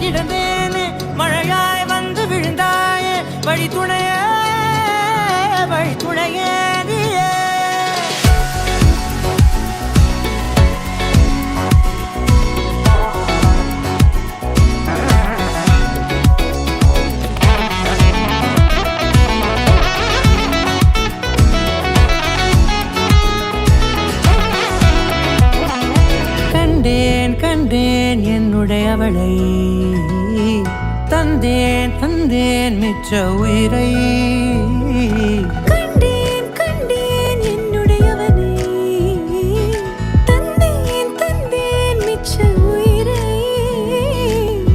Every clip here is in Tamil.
கிடந்தேனே மழையாய் வந்து விழுந்தாயே வழி துணையே நீயே கண்டேன் என்னுடையவளை தந்தேன் மிச்ச உயிரை கண்டேன் என்னுடையவனை தந்தேன் மிச்ச உயிரை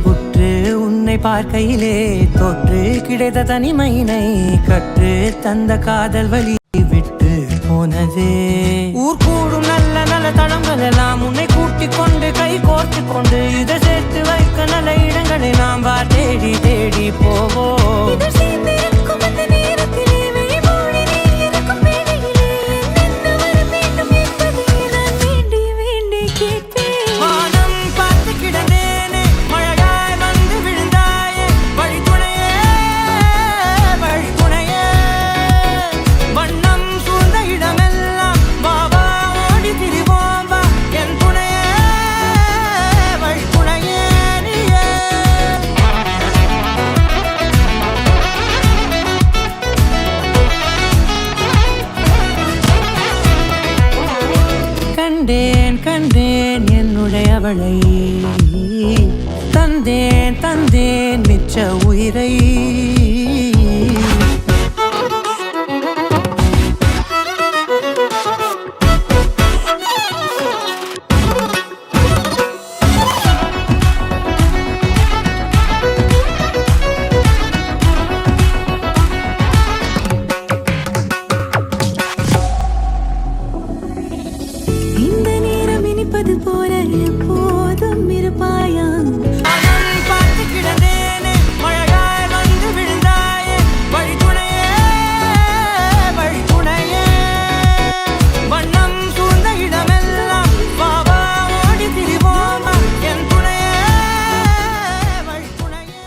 உற்று உன்னை பார்க்கையிலே தொற்று கிடைத்த தனிமையினை கற்று தந்த காதல் வழி விட்டு போனதே ஊர் கூடும் நல்ல நல்ல தளங்கள் எல்லாம் உன்னை கூட்டிக் கொண்டு கை கோர்த்து கொண்டு இதை சேர்த்து வைக்க நல்ல இடங்களை நாம் தேடி தேடி போவோம் கண்டேன் என்னுடையவளை தந்தேன் மிச்ச உயிரை அது போல எப்போதும் இருப்பாயா பார்த்து கிடந்தேனே மழையாய் வந்து விழுந்தாயே வழி துணையே வண்ணம் சூழ்ந்த இடமெல்லாம் பாவா ஓடி திரிவோமா என் துணையே வழி துணையே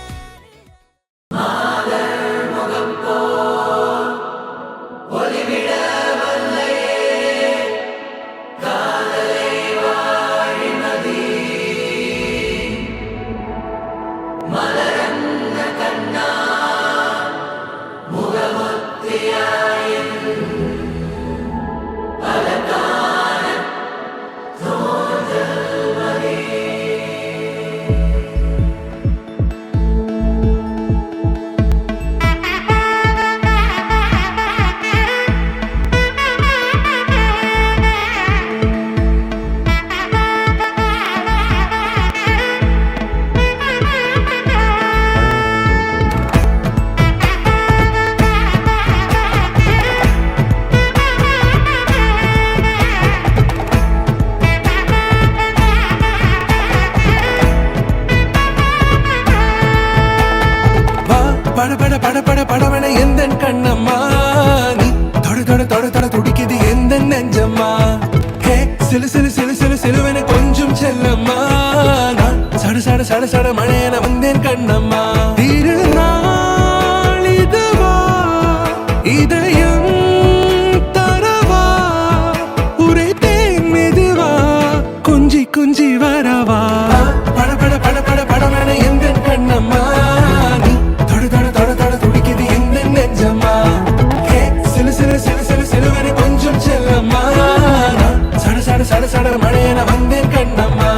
முகம் போல் ஒளிவிட படவன எந்த கண்ணம்மா நீ தொட துடிக்குது எந்த நெஞ்சம்மா ஹே சிலுவென கொஞ்சம் செல்லம்மா நான் சட மழையன வந்தேன் கண்ணம்மா திருநாள் இதுவா இதயம் தரவா உரைத்தேன் மெதுவா கொஞ்சி வரவா படவன எந்த கண்ணம்மா சட மழையன வந்தேன் கண்ணம்மா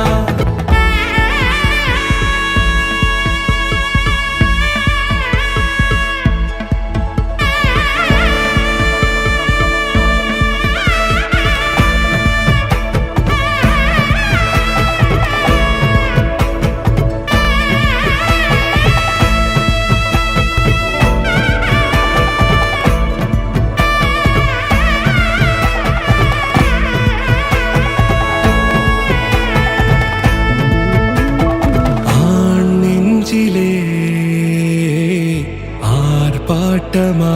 ஆர்ப்பாட்டமா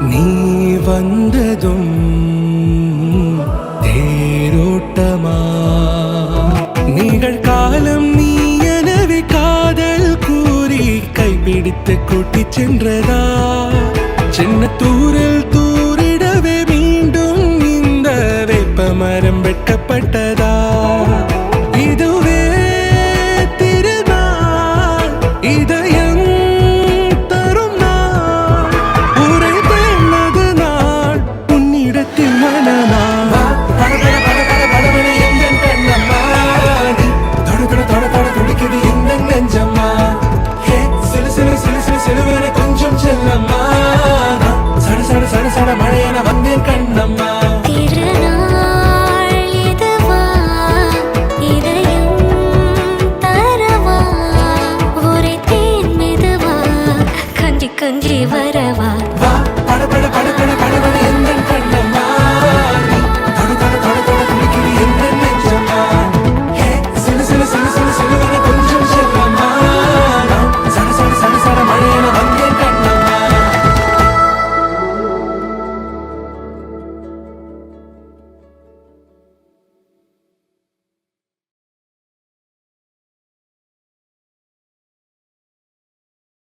நீ வந்ததும் தேரோட்டமா நிகழ்காலம் நீ என்றதா